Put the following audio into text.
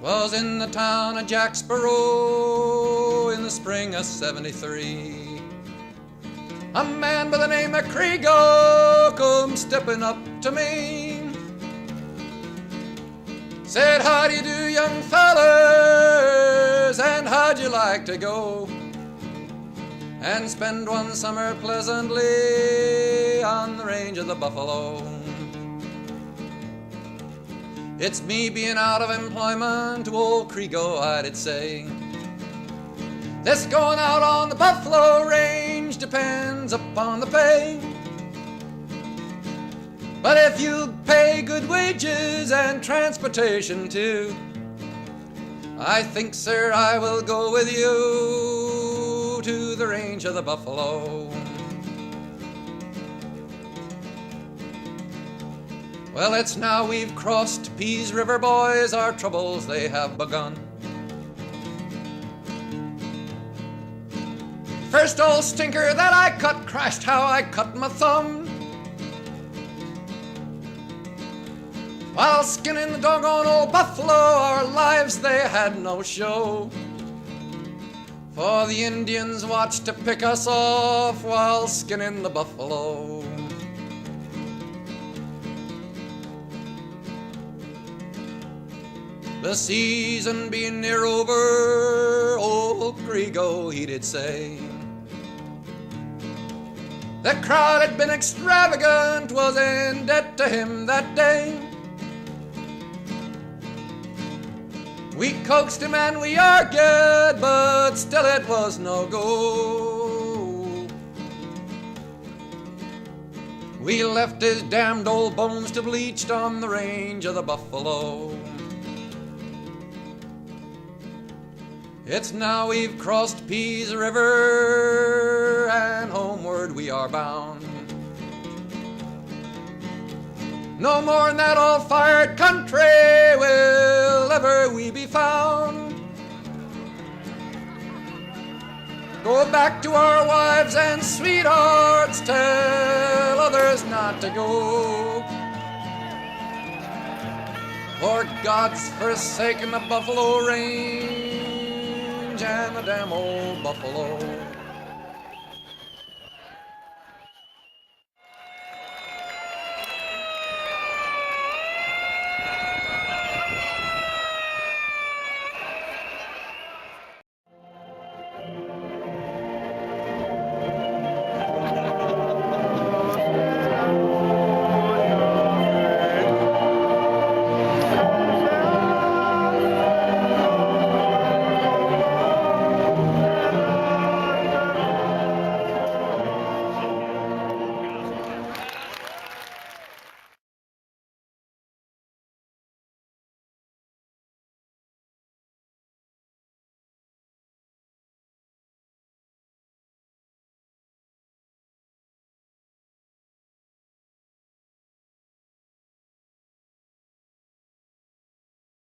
'Twas in the town of Jacksboro in the spring of '73. A man by the name of Carregar come stepping up to me. Said, how do you do, young fellers, and how'd you like to go and spend one summer pleasantly on the range of the buffalo? It's me being out of employment to old Carregar, I did say. This going out on the buffalo range depends upon the pay. But if you pay good wages and transportation too, I think, sir, I will go with you to the range of the buffalo. Well, it's now we've crossed Pease River, boys, our troubles they have begun. First old stinker that I cut crashed how I cut my thumb. While skinning the doggone old buffalo, our lives they had no show. For the Indians watched to pick us off while skinning the buffalo. The season being near over, old Carregar he did say. The crowd had been extravagant, was in debt to him that day. We coaxed him and we argued, but still it was no go. We left his damned old bones to bleach on the range of the buffalo. It's now we've crossed Pease River and homeward we are bound. No more in that all-fired country will ever we be found. Go back to our wives and sweethearts, tell others not to go. For God's forsaken the buffalo range and the damn old buffalo.